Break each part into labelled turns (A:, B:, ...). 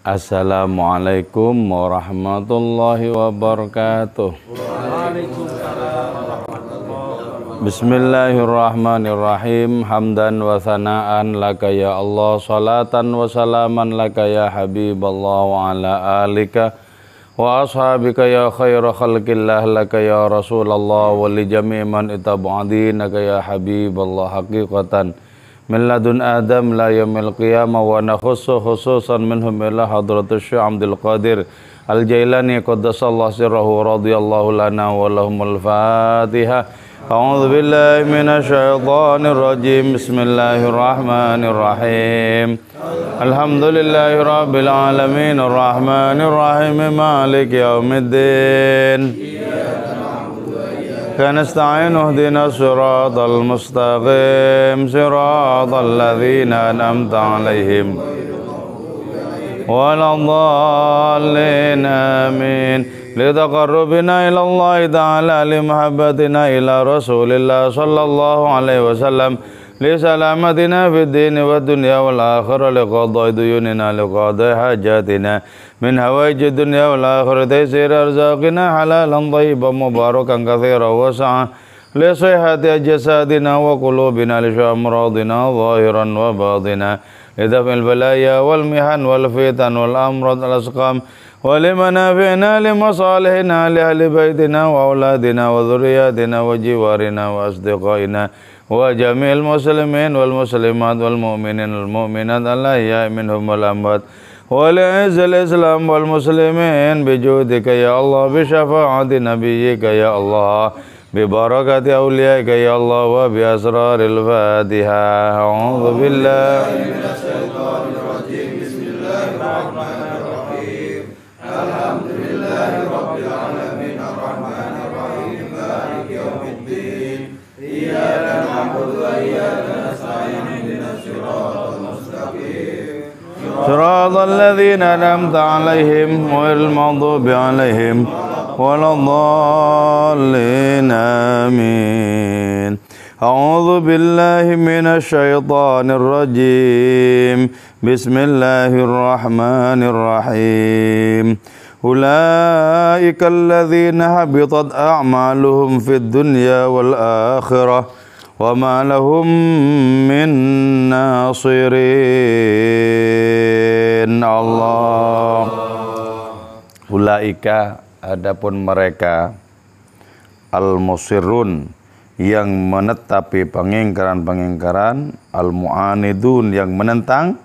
A: Assalamualaikum warahmatullahi wabarakatuh. Bismillahirrahmanirrahim. Hamdan wa sana'an laka ya Allah, salatan wa salaman laka ya Habiballah, wa ala alika wa ashabika ya khaira khalqillah laka ya Rasulullah, wa li jami' man itaba'adinaka ya Habiballah haqiqatan min ladun Adam la yaumil qiyamah, wa nakhussu khususan minhum ila hadratus Syekh Abdul Qadir Al-Jailani qaddasallahu sirrahu radhiyallahu lana wa lahumul Fatiha. A'udzu billahi minasy syaithanir rajim. Bismillahirrahmanirrahim. Alhamdulillahi rabbil alamin arrahmanir rahim maliki yaumiddin. كنستعين اهدنا الصراط المستقيم صراط الذين أنعمت عليهم ولا الضالين آمين لتقربنا إلى الله تعالى لمحبتنا إلى رسول الله صلى الله عليه وسلم لسلامتنا في الدين والدنيا والآخرة لقضاء ديوننا لقضاء حاجاتنا من هوائج الدنيا والآخرة تيسير أرزاقنا حلالا طيبا مباركا كثيرا واسعا لصحة جسادنا وقلوبنا لشفاء أمراضنا ظاهرا وباطنا لدفع البلايا والمحن والفتن والأمراض والأسقام ولمنافعنا لمصالحنا لأهل بيتنا وأولادنا وذرياتنا وجوارنا وأصدقائنا وجميع المسلمين والمسلمات والمؤمنين والمؤمنات الأحياء منهم والأموات ولعز الإسلام والمسلمين بجودك يا الله بشفاعة نبيك يا الله ببركة أوليائك يا الله وبأسرار الفاتحة. أعوذ بالله من الشيطان الرجيم. بسم الله الرحمن الرحيم. الحمد لله رب العالمين الرحمن الرحيم مالك يوم الدين إياك نعبد وإياك نستعين اهدنا الصراط المستقيم صراط الذين أنعمت عليهم غير المغضوب عليهم ولا الضالين آمين. أعوذ بالله من الشيطان الرجيم. بسم الله الرحمن الرحيم. أولئك الذين حبطت أعمالهم في الدنيا والآخرة وما لهم من ناصرين. Allah. Ulaika, adapun mereka, al-musirrun, yang menetapi pengingkaran-pengingkaran, al-mu'anidun, yang menentang,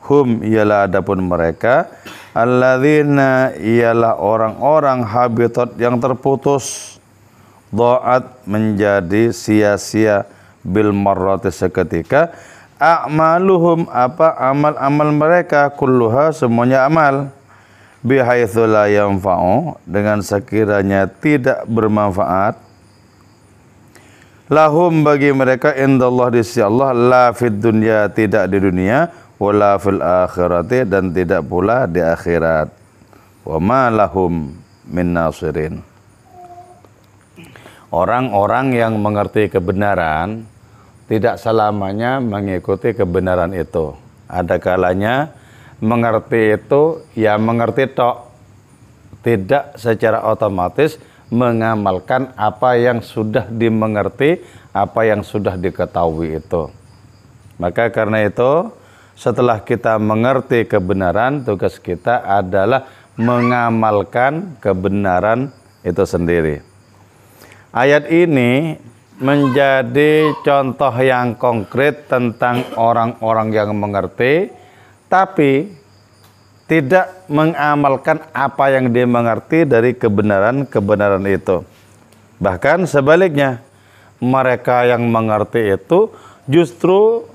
A: hum, ialah adapun mereka, alladzina, ialah orang-orang habitat, yang terputus, dha'at, menjadi sia-sia, bil marrati, seketika, a'maluhum, apa amal-amal mereka, kulluha, semuanya amal, bihaitsu la yanfa'u, dengan sekiranya tidak bermanfaat, lahum, bagi mereka, indallah, di sisi Allah, la fid dunya, tidak di dunia, wala fil akhirati, dan tidak pula di akhirat, wa ma lahum min nasirin. Orang-orang yang mengerti kebenaran tidak selamanya mengikuti kebenaran itu. Ada kalanya mengerti itu, ya mengerti tok, tidak secara otomatis mengamalkan apa yang sudah dimengerti, apa yang sudah diketahui itu. Maka karena itu, setelah kita mengerti kebenaran, tugas kita adalah mengamalkan kebenaran itu sendiri. Ayat ini menjadi contoh yang konkret tentang orang-orang yang mengerti, tapi tidak mengamalkan apa yang dia mengerti dari kebenaran-kebenaran itu. Bahkan sebaliknya, mereka yang mengerti itu justru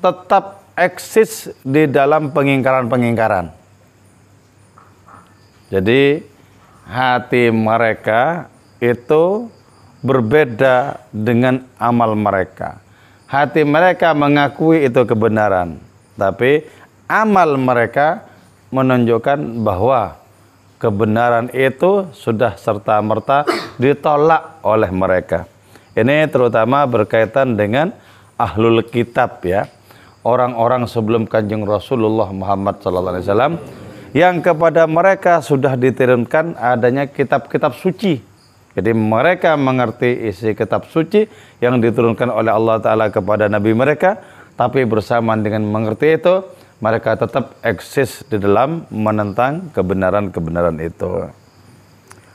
A: tetap eksis di dalam pengingkaran-pengingkaran. Jadi hati mereka itu berbeda dengan amal mereka. Hati mereka mengakui itu kebenaran, tapi amal mereka menunjukkan bahwa kebenaran itu sudah serta-merta ditolak oleh mereka. Ini terutama berkaitan dengan ahlul kitab, ya. orang-orang sebelum Kanjeng Rasulullah Muhammad SAW, yang kepada mereka sudah diturunkan adanya kitab-kitab suci. Jadi mereka mengerti isi kitab suci yang diturunkan oleh Allah Ta'ala kepada Nabi mereka, tapi bersamaan dengan mengerti itu, mereka tetap eksis di dalam menentang kebenaran-kebenaran itu.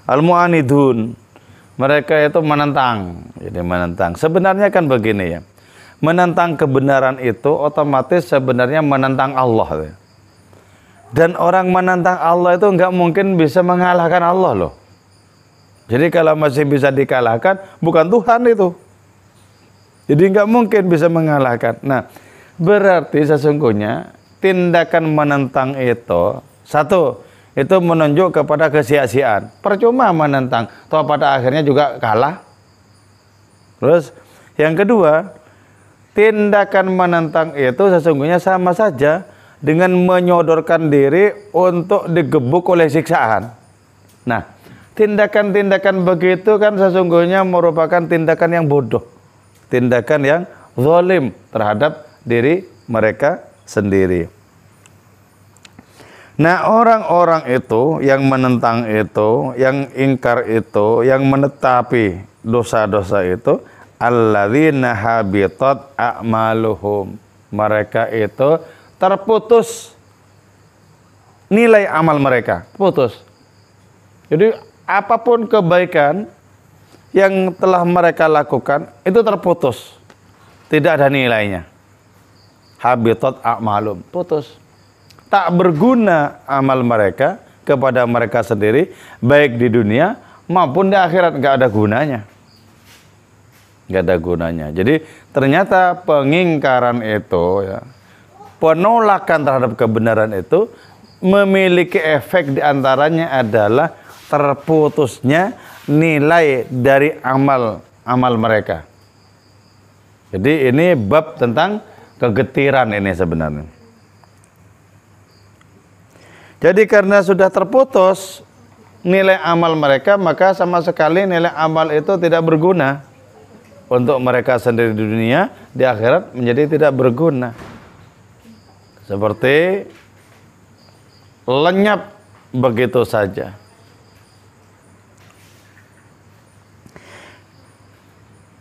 A: Al-mu'anidun, mereka itu menentang. Jadi menentang. Sebenarnya kan begini ya, menentang kebenaran itu otomatis sebenarnya menentang Allah. Dan orang menentang Allah itu nggak mungkin bisa mengalahkan Allah loh. Jadi kalau masih bisa dikalahkan, bukan Tuhan itu. Jadi nggak mungkin bisa mengalahkan. Nah, berarti sesungguhnya tindakan menentang itu, satu, itu menunjuk kepada kesia-siaan. Percuma menentang, toh pada akhirnya juga kalah. Terus, yang kedua, tindakan menentang itu sesungguhnya sama saja dengan menyodorkan diri untuk digebuk oleh siksaan. Nah, tindakan-tindakan begitu kan sesungguhnya merupakan tindakan yang bodoh. Tindakan yang zalim terhadap diri mereka sendiri. Nah, orang-orang itu yang menentang itu, yang ingkar itu, yang menetapi dosa-dosa itu, alladzina habitat a'maluhum. Mereka itu terputus nilai amal mereka, putus. Jadi apapun kebaikan yang telah mereka lakukan itu terputus, tidak ada nilainya. Habitat a'malum, putus. Tak berguna amal mereka kepada mereka sendiri, baik di dunia maupun di akhirat, nggak ada gunanya. Nggak ada gunanya. Jadi ternyata pengingkaran itu, ya, penolakan terhadap kebenaran itu memiliki efek diantaranya adalah terputusnya nilai dari amal mereka. Jadi ini bab tentang kegetiran ini sebenarnya. Jadi karena sudah terputus nilai amal mereka, maka sama sekali nilai amal itu tidak berguna untuk mereka sendiri di dunia, di akhirat menjadi tidak berguna. Seperti lenyap begitu saja.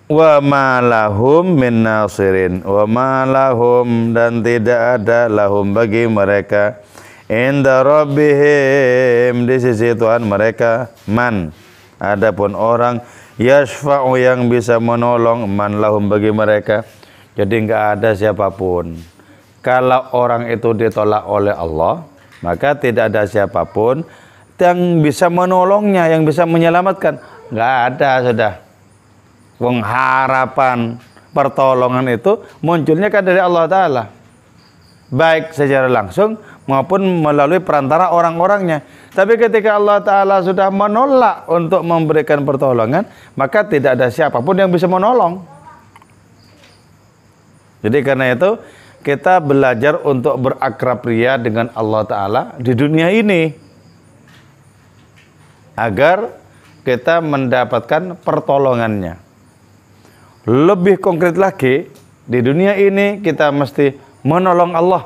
A: Wa ma lahum min nasirin, wa ma lahum, dan tidak ada lahum bagi mereka inda rabbihim, di sisi Tuhan mereka, man, adapun orang, yashfa'u, yang bisa menolong, man lahum, bagi mereka. Jadi enggak ada siapapun. Kalau orang itu ditolak oleh Allah, maka tidak ada siapapun yang bisa menolongnya, yang bisa menyelamatkan. Enggak ada, sudah. Pengharapan pertolongan itu munculnya kan dari Allah Ta'ala, baik secara langsung maupun melalui perantara orang-orangnya. Tapi ketika Allah Ta'ala sudah menolak untuk memberikan pertolongan, maka tidak ada siapapun yang bisa menolong. Jadi karena itu kita belajar untuk berakrab ria dengan Allah Ta'ala di dunia ini, agar kita mendapatkan pertolongannya. Lebih konkret lagi, di dunia ini kita mesti menolong Allah.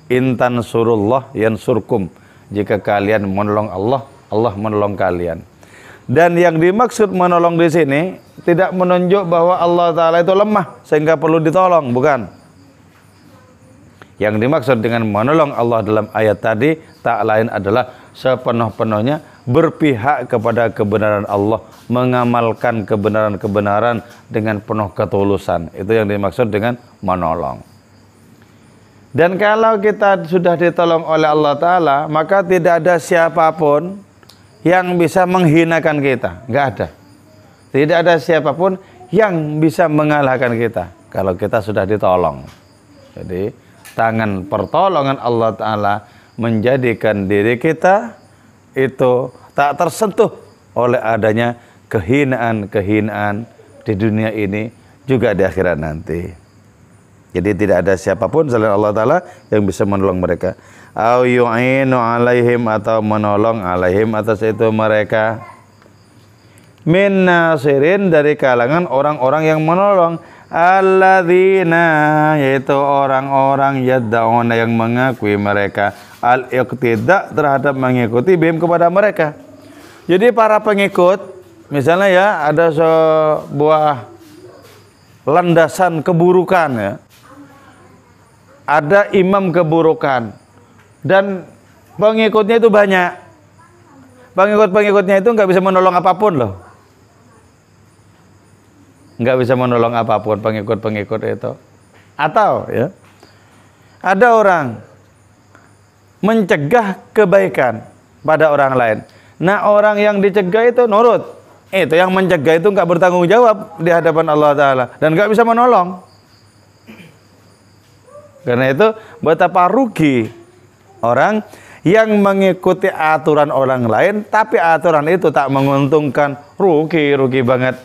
A: Intan surullah yansurkum. Jika kalian menolong Allah, Allah menolong kalian. Dan yang dimaksud menolong di sini tidak menunjuk bahwa Allah Ta'ala itu lemah sehingga perlu ditolong, bukan. Yang dimaksud dengan menolong Allah dalam ayat tadi tak lain adalah sepenuh-penuhnya berpihak kepada kebenaran Allah, mengamalkan kebenaran-kebenaran dengan penuh ketulusan. Itu yang dimaksud dengan menolong. Dan kalau kita sudah ditolong oleh Allah Ta'ala, maka tidak ada siapapun yang bisa menghinakan kita. Nggak ada. Tidak ada siapapun yang bisa mengalahkan kita kalau kita sudah ditolong. Jadi tangan pertolongan Allah Ta'ala menjadikan diri kita itu tak tersentuh oleh adanya kehinaan-kehinaan di dunia ini juga di akhirat nanti. Jadi tidak ada siapapun selain Allah Ta'ala yang bisa menolong mereka. Au yu'inu alaihim, atau menolong alaihim atas itu mereka. Min nasirin, dari kalangan orang-orang yang menolong. alladzina, yaitu orang-orang yad'una yang mengakui mereka al-iqtida terhadap mengikuti bihim kepada mereka. Jadi para pengikut, misalnya ya ada sebuah landasan keburukan ya, ada imam keburukan dan pengikutnya itu banyak. Pengikut-pengikutnya itu nggak bisa menolong apapun loh. Nggak bisa menolong apapun pengikut-pengikut itu. Atau ya, ada orang mencegah kebaikan pada orang lain. Nah, orang yang dicegah itu nurut. Itu yang mencegah itu nggak bertanggung jawab di hadapan Allah Ta'ala dan nggak bisa menolong. Karena itu betapa rugi orang yang mengikuti aturan orang lain, tapi aturan itu tak menguntungkan. Rugi banget.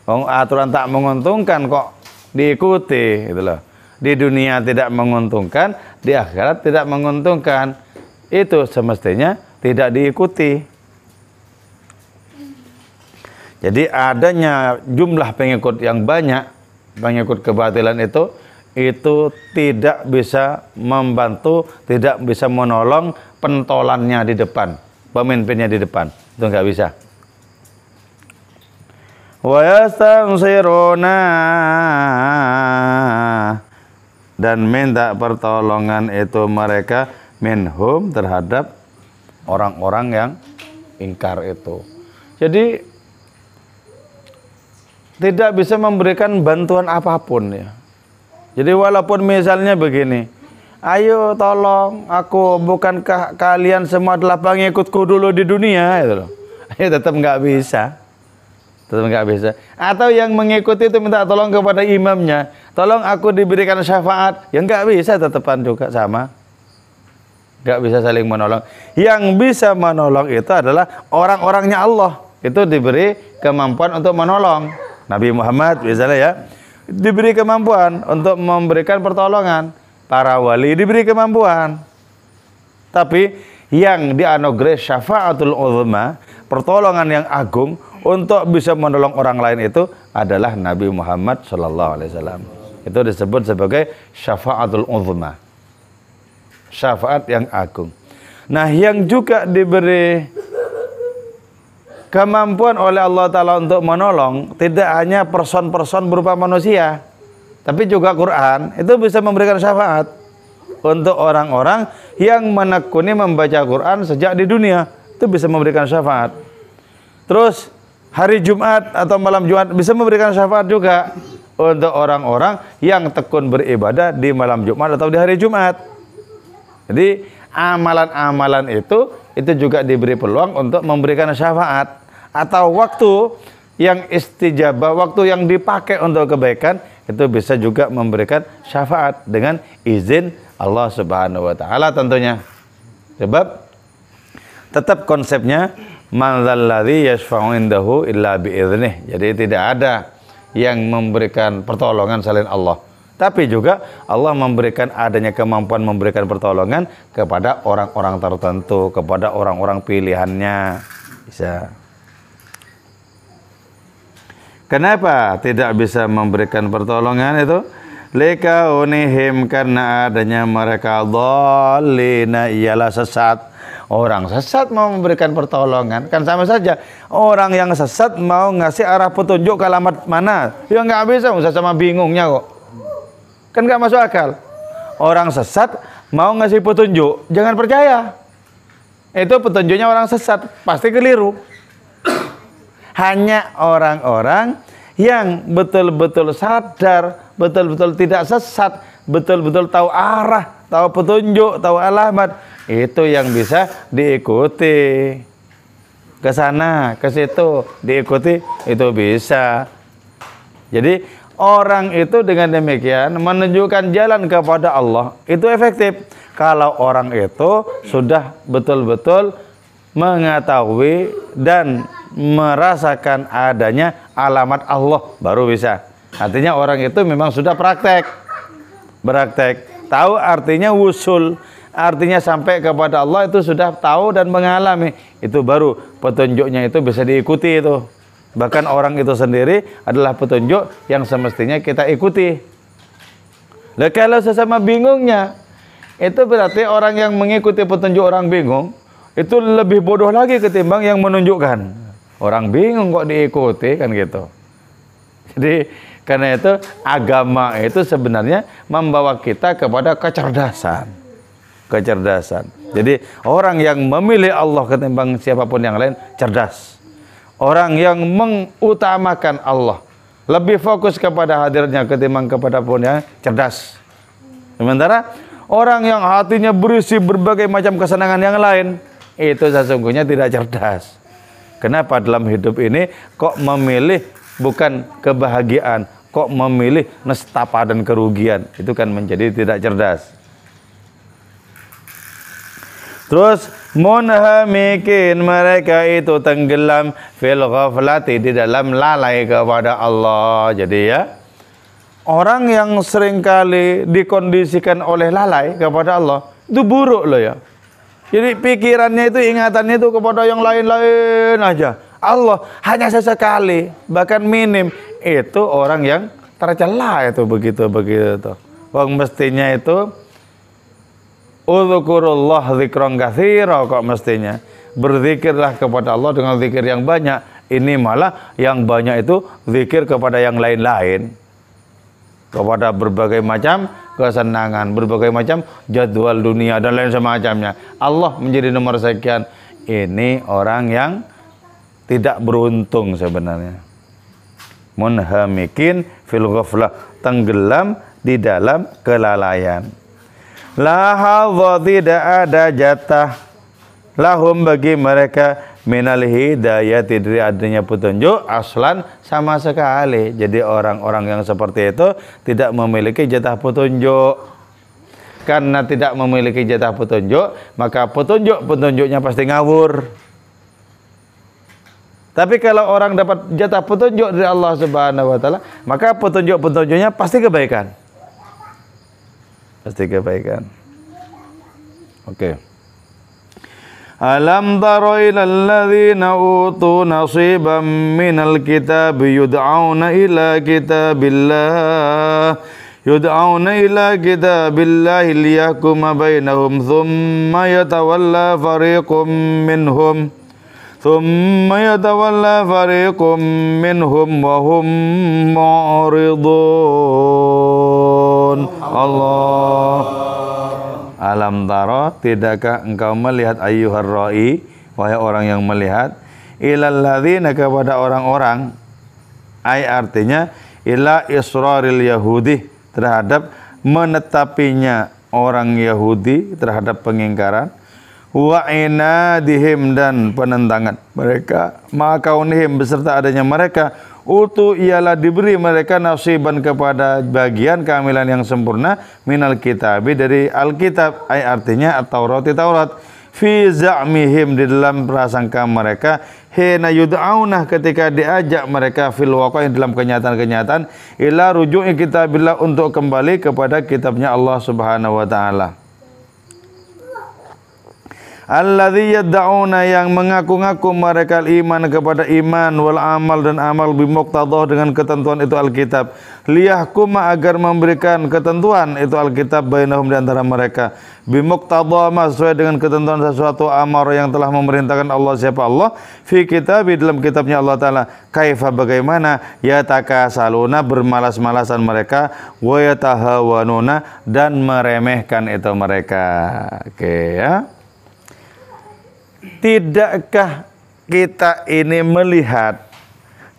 A: Aturan tak menguntungkan kok diikuti, gitu loh. Di dunia tidak menguntungkan, di akhirat tidak menguntungkan. Itu semestinya tidak diikuti. Jadi adanya jumlah pengikut yang banyak, pengikut kebatilan itu tidak bisa membantu, tidak bisa menolong pentolannya di depan, pemimpinnya di depan. Itu nggak bisa. Wa yastansiruna, dan minta pertolongan itu mereka minhum terhadap orang-orang yang ingkar itu. Jadi tidak bisa memberikan bantuan apapun ya. Jadi walaupun misalnya begini, ayo tolong aku, bukankah kalian semua adalah pengikutku dulu di dunia, gitu loh. Ayo tetap nggak bisa. Tetap nggak bisa. Atau yang mengikuti itu minta tolong kepada imamnya, tolong aku diberikan syafaat, ya nggak bisa, tetepan juga sama. Nggak bisa saling menolong. Yang bisa menolong itu adalah orang-orangnya Allah. Itu diberi kemampuan untuk menolong. Nabi Muhammad misalnya ya, diberi kemampuan untuk memberikan pertolongan. Para wali diberi kemampuan. Tapi yang dianugerah syafaatul uzma, pertolongan yang agung untuk bisa menolong orang lain itu adalah Nabi Muhammad SAW. Itu disebut sebagai syafaatul uzma, syafaat yang agung. Nah, yang juga diberi kemampuan oleh Allah Ta'ala untuk menolong tidak hanya person-person berupa manusia, tapi juga Quran itu bisa memberikan syafaat untuk orang-orang yang menekuni membaca Quran sejak di dunia. Itu bisa memberikan syafaat. Terus hari Jumat atau malam Jumat bisa memberikan syafaat juga untuk orang-orang yang tekun beribadah di malam Jumat atau di hari Jumat. Jadi amalan-amalan itu juga diberi peluang untuk memberikan syafaat. Atau waktu yang istijabah, waktu yang dipakai untuk kebaikan, itu bisa juga memberikan syafaat dengan izin Allah Subhanahu wa Ta'ala tentunya. Sebab tetap konsepnya man dzalladzi yashfa'u indahu illa bi'idznih. Jadi tidak ada yang memberikan pertolongan selain Allah. Tapi juga Allah memberikan adanya kemampuan memberikan pertolongan kepada orang-orang tertentu, kepada orang-orang pilihannya. Bisa. Kenapa tidak bisa memberikan pertolongan itu? Likaunihim, karena adanya mereka dhallina, ialah sesat. Orang sesat mau memberikan pertolongan, kan sama saja. Orang yang sesat mau ngasih arah petunjuk ke alamat mana, ya nggak bisa, sama bingungnya kok. Kan nggak masuk akal. Orang sesat mau ngasih petunjuk, jangan percaya. Itu petunjuknya orang sesat, pasti keliru. Hanya orang-orang yang betul-betul sadar, betul-betul tidak sesat, betul-betul tahu arah, tahu petunjuk, tahu alamat, itu yang bisa diikuti. Ke sana, ke situ, diikuti, itu bisa. Jadi orang itu dengan demikian menunjukkan jalan kepada Allah, itu efektif. Kalau orang itu sudah betul-betul mengetahui dan merasakan adanya alamat Allah, baru bisa. Artinya orang itu memang sudah praktek, tahu artinya wusul, artinya sampai kepada Allah, itu sudah tahu dan mengalami, itu baru petunjuknya itu bisa diikuti itu. Bahkan orang itu sendiri adalah petunjuk yang semestinya kita ikuti. Lah kalau sesama bingungnya, itu berarti orang yang mengikuti petunjuk orang bingung itu lebih bodoh lagi ketimbang yang menunjukkan. Orang bingung kok diikuti kan gitu. Jadi karena itu agama itu sebenarnya membawa kita kepada kecerdasan. Kecerdasan. Jadi orang yang memilih Allah ketimbang siapapun yang lain cerdas. Orang yang mengutamakan Allah, lebih fokus kepada hadirnya ketimbang kepada pun yang cerdas. Sementara orang yang hatinya berisi berbagai macam kesenangan yang lain, itu sesungguhnya tidak cerdas. Kenapa dalam hidup ini kok memilih bukan kebahagiaan, kok memilih nestapa dan kerugian? Itu kan menjadi tidak cerdas. Terus munhamikin, mereka itu tenggelam fil ghaflati, di dalam lalai kepada Allah. Jadi ya, orang yang seringkali dikondisikan oleh lalai kepada Allah itu buruk loh ya. Jadi pikirannya itu, ingatannya itu kepada yang lain-lain aja. Allah hanya sesekali, bahkan minim. Itu orang yang tercela itu begitu. Wong mestinya itu udzkurullah dzikran katsira, kok mestinya berzikirlah kepada Allah dengan zikir yang banyak. Ini malah yang banyak itu zikir kepada yang lain-lain, kepada berbagai macam kesenangan, berbagai macam jadwal dunia dan lain semacamnya. Allah menjadi nomor sekian. Ini orang yang tidak beruntung sebenarnya. Munhamikin fil ghaflah, tenggelam di dalam kelalaian. La hadza, tidak ada jatah lahum bagi mereka minal hidayah, dari adanya petunjuk aslan sama sekali. Jadi orang-orang yang seperti itu tidak memiliki jatah petunjuk. Karena tidak memiliki jatah petunjuk, maka petunjuknya pasti ngawur. Tapi kalau orang dapat jatah petunjuk dari Allah Subhanahu wa taala, maka petunjuknya pasti kebaikan. Pasti kebaikan. Oke. Alam tara ilal ladzina utu nasiban minal kitab yud'auna ila kitabillah liyahkuma bainahum thumma yatawalla fariqum minhum wa hum mu'ridun. Allah. Alam tara, tidakkah engkau melihat ayyuhar ra'i, wahai orang yang melihat, ilal ladzina, kepada orang-orang, ay artinya ila israril yahudi, terhadap menetapinya orang Yahudi terhadap pengingkaran, wa inadihim, dan penentangan mereka, makaunihim, beserta adanya mereka, utu ialah diberi mereka nasiban, kepada bagian keamilan yang sempurna, minal kitabi, dari alkitab, ay artinya at-taurat, fi za'mihim, di dalam prasangka mereka, hina yud'aunah, ketika diajak mereka, fil waqa'i, dalam kenyataan-kenyataan, ila ruju'i kitabillah, untuk kembali kepada kitabnya Allah Subhanahu wa taala. Alladzi yad'una, yang mengaku-ngaku mereka iman, kepada iman, wal amal, dan amal, bimuqtadah, dengan ketentuan itu alkitab, liyahkuma, agar memberikan ketentuan itu alkitab, bainahum, di antara mereka, bimuqtadah, sesuai dengan ketentuan sesuatu, amar, yang telah memerintahkan Allah, siapa Allah, fi kitab, dalam kitabnya Allah taala, kaifa, bagaimana, yatakasaluna, bermalas-malasan mereka, wa yatahawanuna, dan meremehkan itu mereka. Oke ya. Tidakkah kita ini melihat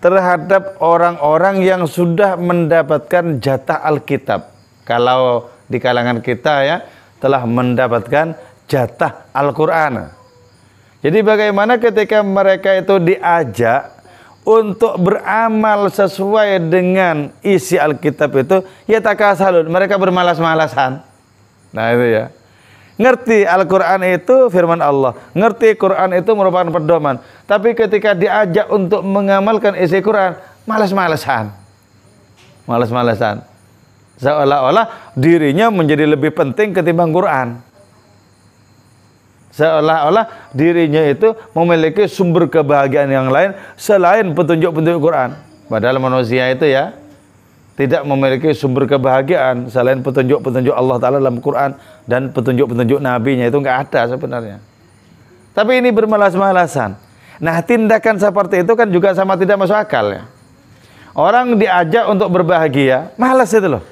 A: terhadap orang-orang yang sudah mendapatkan jatah Alkitab? Kalau di kalangan kita ya, telah mendapatkan jatah Al-Quran. Jadi bagaimana ketika mereka itu diajak untuk beramal sesuai dengan isi Alkitab itu, ya takasalun, mereka bermalas-malasan. Nah itu ya. Ngerti Al-Quran itu firman Allah, ngerti Quran itu merupakan pedoman, tapi ketika diajak untuk mengamalkan isi Quran, malas-malasan, seolah-olah dirinya menjadi lebih penting ketimbang Quran, Seolah-olah dirinya itu memiliki sumber kebahagiaan yang lain selain petunjuk-petunjuk Quran. Padahal manusia itu ya tidak memiliki sumber kebahagiaan selain petunjuk-petunjuk Allah Ta'ala dalam Quran dan petunjuk-petunjuk Nabi-Nya, itu nggak ada sebenarnya. Tapi ini bermalas-malasan. Nah, tindakan seperti itu kan juga sama tidak masuk akal ya. Orang diajak untuk berbahagia, malas itu loh.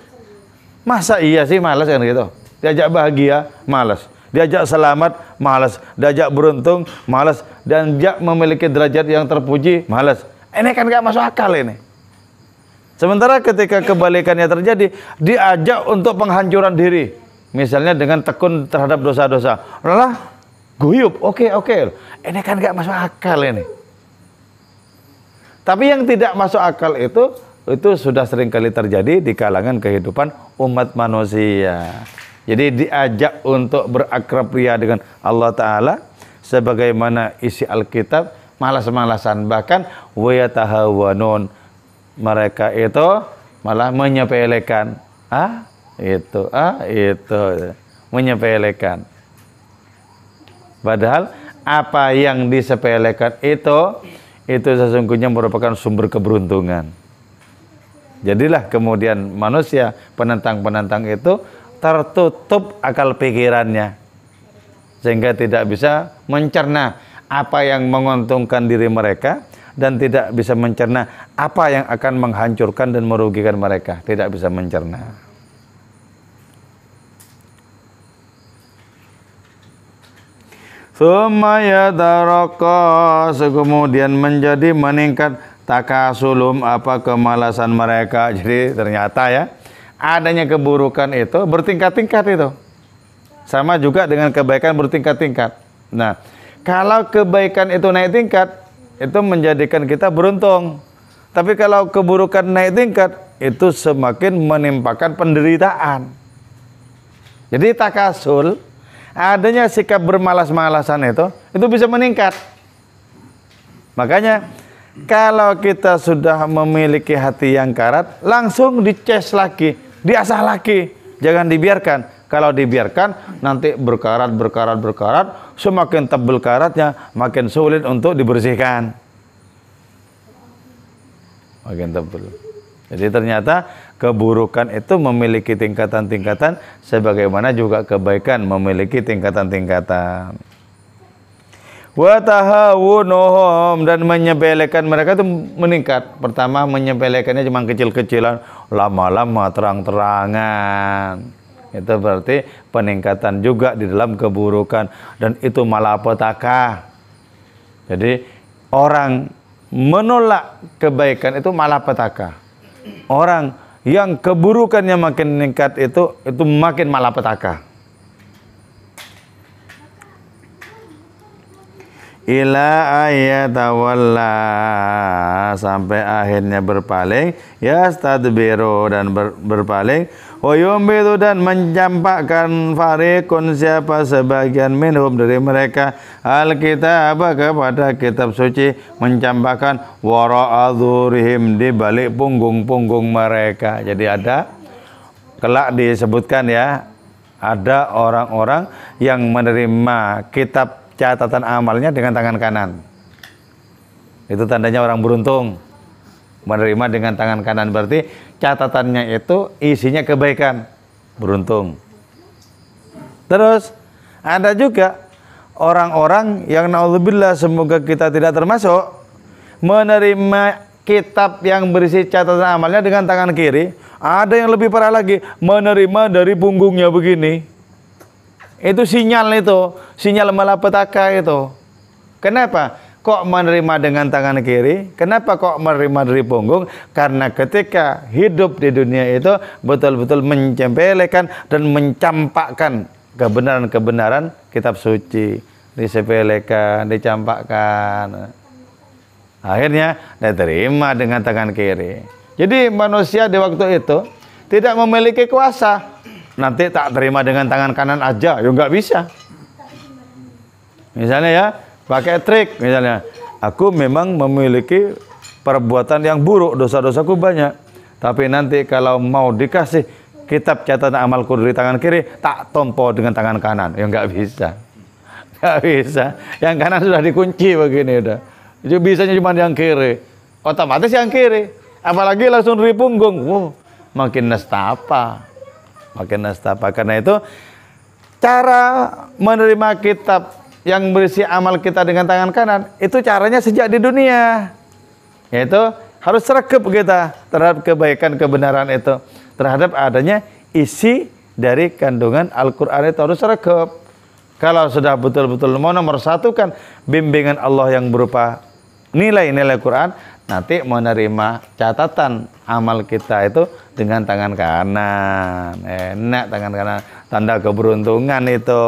A: Masa iya sih malas kan gitu? Diajak bahagia, malas. Diajak selamat, malas. Diajak beruntung, malas. Dan diajak memiliki derajat yang terpuji, malas. Ini kan nggak masuk akal ini. Sementara ketika kebalikannya terjadi, diajak untuk penghancuran diri. Misalnya dengan tekun terhadap dosa-dosa. Lah, guyup, oke. Ini kan nggak masuk akal ini. Tapi yang tidak masuk akal itu sudah sering kali terjadi di kalangan kehidupan umat manusia. Jadi diajak untuk berakrabria dengan Allah Ta'ala sebagaimana isi Alkitab, malas-malasan, bahkan wayatahawanun, mereka itu malah menyepelekan itu menyepelekan. Padahal apa yang disepelekan itu sesungguhnya merupakan sumber keberuntungan. Jadilah kemudian manusia penentang-penentang itu tertutup akal pikirannya sehingga tidak bisa mencerna apa yang menguntungkan diri mereka dan tidak bisa mencerna apa yang akan menghancurkan dan merugikan mereka, tidak bisa mencerna. Sumaya daraka, kemudian menjadi meningkat takasulum, apa kemalasan mereka. Jadi ternyata ya adanya keburukan itu bertingkat-tingkat itu. Sama juga dengan kebaikan bertingkat-tingkat. Nah, kalau kebaikan itu naik tingkat, itu menjadikan kita beruntung. Tapi kalau keburukan naik tingkat, itu semakin menimpakan penderitaan. Jadi takasul, adanya sikap bermalas-malasan itu bisa meningkat. Makanya kalau kita sudah memiliki hati yang karat, langsung dicas lagi, diasah lagi, jangan dibiarkan. Kalau dibiarkan nanti berkarat, semakin tebal karatnya, makin sulit untuk dibersihkan. Makin tebal. Jadi ternyata keburukan itu memiliki tingkatan-tingkatan, sebagaimana juga kebaikan memiliki tingkatan-tingkatan. Wa tahawunuhum, dan menyepelekan mereka itu meningkat. Pertama menyepelekannya cuma kecil-kecilan, lama-lama terang-terangan. Itu berarti peningkatan juga di dalam keburukan, dan itu malapetaka. Jadi orang menolak kebaikan itu malapetaka. Orang yang keburukannya makin meningkat itu makin malapetaka. Ila ayatawalla, sampai akhirnya berpaling, yastadbiru, dan berpaling, wayumbitu, dan mencampakkan fariqun, siapa sebagian minhum dari mereka, alkitab, kepada kitab suci, mencampakkan wara'adhurihim, di balik punggung-punggung mereka. Jadi ada kelak disebutkan ya, ada orang-orang yang menerima kitab catatan amalnya dengan tangan kanan. Itu tandanya orang beruntung. Menerima dengan tangan kanan berarti catatannya itu isinya kebaikan, beruntung. Terus ada juga orang-orang yang naudzubillah, semoga kita tidak termasuk, menerima kitab yang berisi catatan amalnya dengan tangan kiri. Ada yang lebih parah lagi, menerima dari punggungnya begini. Itu sinyal malapetaka itu. Kenapa kok menerima dengan tangan kiri? Kenapa kok menerima dari punggung? Karena ketika hidup di dunia itu betul-betul mencempelekan dan mencampakkan kebenaran-kebenaran kitab suci, disepelekan, dicampakkan. Akhirnya diterima dengan tangan kiri. Jadi manusia di waktu itu tidak memiliki kuasa. Nanti tak terima dengan tangan kanan aja, ya nggak bisa. Misalnya ya, pakai trik, misalnya, aku memang memiliki perbuatan yang buruk, dosa-dosaku banyak. Tapi nanti kalau mau dikasih kitab catatan amalku dari tangan kiri, tak tompo dengan tangan kanan, ya nggak bisa. Nggak bisa. Yang kanan sudah dikunci begini udah. Itu bisanya cuma yang kiri. Otomatis yang kiri. Apalagi langsung di punggung. Makin nestapa. Makin nestapa. Karena itu cara menerima kitab yang berisi amal kita dengan tangan kanan itu caranya sejak di dunia. Yaitu harus sergap kita terhadap kebaikan kebenaran itu. Terhadap adanya isi dari kandungan Al-Quran itu harus sergap. Kalau sudah betul-betul mau nomor satukan bimbingan Allah yang berupa nilai-nilai Quran, nanti menerima catatan amal kita itu dengan tangan kanan. Enak tangan kanan, tanda keberuntungan itu.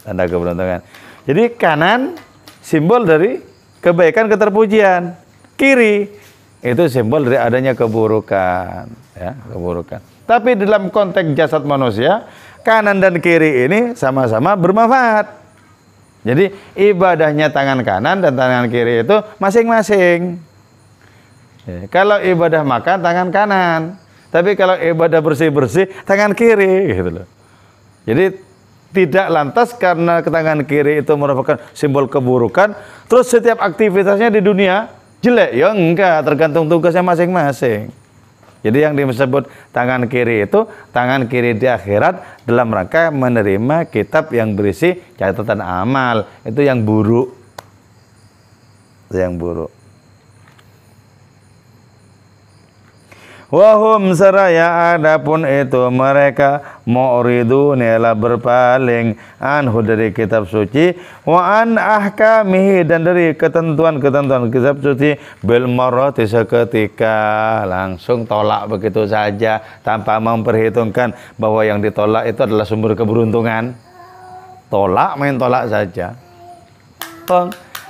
A: Tanda keberuntungan. Jadi kanan simbol dari kebaikan keterpujian. Kiri itu simbol dari adanya keburukan, ya, keburukan. Tapi dalam konteks jasad manusia, kanan dan kiri ini sama-sama bermanfaat. Jadi ibadahnya tangan kanan dan tangan kiri itu masing-masing. Ya, kalau ibadah makan tangan kanan, tapi kalau ibadah bersih-bersih tangan kiri, gitu loh. Jadi tidak lantas karena tangan kiri itu merupakan simbol keburukan, terus setiap aktivitasnya di dunia jelek, ya enggak, tergantung tugasnya masing-masing. Jadi yang disebut tangan kiri itu tangan kiri di akhirat dalam rangka menerima kitab yang berisi catatan amal. Itu yang buruk. Itu yang buruk. Wahum seraya adapun itu mereka mu'ridun ialah berpaling anhu dari kitab suci wa an ahkamihi dan dari ketentuan-ketentuan kitab suci bil marrati seketika langsung tolak begitu saja tanpa memperhitungkan bahwa yang ditolak itu adalah sumber keberuntungan. Tolak main tolak saja.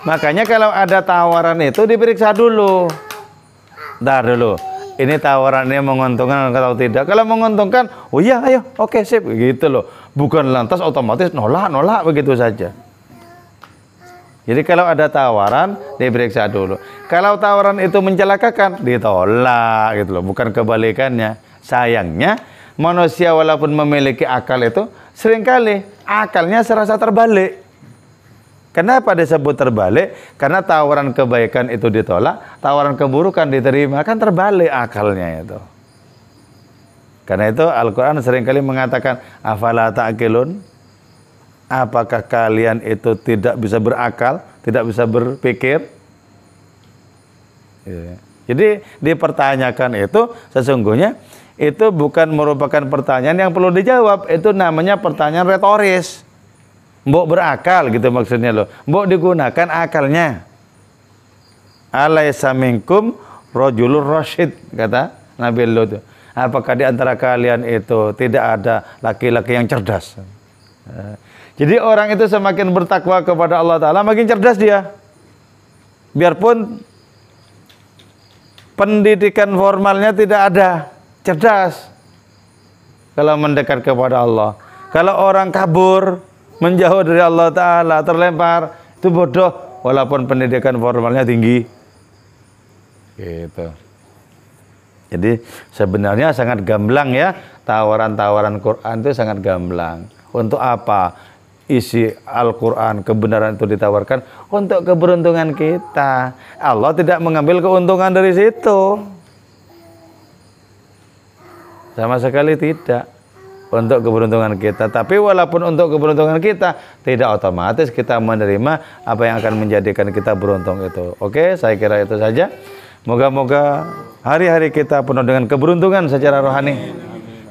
A: Makanya kalau ada tawaran itu diperiksa dulu. Ntar dulu. Ini tawarannya menguntungkan atau tidak. Kalau menguntungkan, oh iya ayo, oke sip, gitu loh. Bukan lantas otomatis nolak begitu saja. Jadi kalau ada tawaran, diperiksa dulu. Kalau tawaran itu mencelakakan, ditolak gitu loh. Bukan kebalikannya. Sayangnya, manusia walaupun memiliki akal itu, seringkali akalnya serasa terbalik. Kenapa disebut terbalik? Karena tawaran kebaikan itu ditolak, tawaran keburukan diterima, kan terbalik akalnya itu. Karena itu Al-Quran seringkali mengatakan, afala ta'qilun? Apakah kalian itu tidak bisa berakal, tidak bisa berpikir? Ya. Jadi dipertanyakan itu sesungguhnya itu bukan merupakan pertanyaan yang perlu dijawab, itu namanya pertanyaan retoris. Mbok berakal gitu maksudnya loh. Mbok digunakan akalnya. Alaisa minkum rajulur rasyid kata Nabi Lut. Apakah di antara kalian itu tidak ada laki-laki yang cerdas? Jadi orang itu semakin bertakwa kepada Allah Ta'ala makin cerdas dia. Biarpun pendidikan formalnya tidak ada, cerdas. Kalau mendekat kepada Allah. Kalau orang kabur menjauh dari Allah Ta'ala, terlempar, itu bodoh, walaupun pendidikan formalnya tinggi. Gitu. Jadi sebenarnya sangat gamblang ya, tawaran-tawaran Quran itu sangat gamblang. Untuk apa isi Al-Quran, kebenaran itu ditawarkan? Untuk keberuntungan kita. Allah tidak mengambil keuntungan dari situ. Sama sekali tidak. Untuk keberuntungan kita. Tapi walaupun untuk keberuntungan kita, tidak otomatis kita menerima apa yang akan menjadikan kita beruntung itu. Oke, saya kira itu saja. Moga-moga hari-hari kita penuh dengan keberuntungan secara rohani.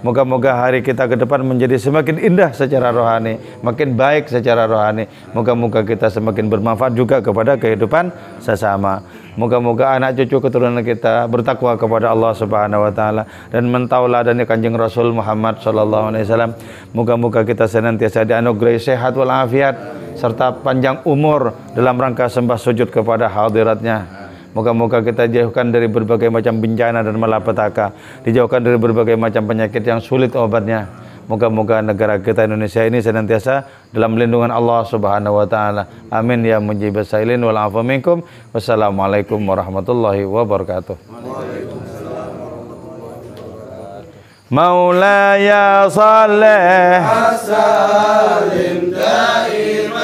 A: Moga-moga hari kita ke depan menjadi semakin indah secara rohani, makin baik secara rohani. Moga-moga kita semakin bermanfaat juga kepada kehidupan sesama. Moga-moga anak cucu keturunan kita bertakwa kepada Allah Subhanahu wa taala dan mentauladani Kanjeng Rasul Muhammad sallallahu alaihi wasallam. Moga-moga kita senantiasa dianugerahi sehat walafiat serta panjang umur dalam rangka sembah sujud kepada hadiratnya. Moga-moga kita dijauhkan dari berbagai macam bencana dan malapetaka, dijauhkan dari berbagai macam penyakit yang sulit obatnya. Moga-moga negara kita Indonesia ini senantiasa dalam lindungan Allah Subhanahu wa taala. Amin ya mujibas sailin wal afu minkum. Wassalamualaikum warahmatullahi wabarakatuh. Maulaya salih
B: Salim daima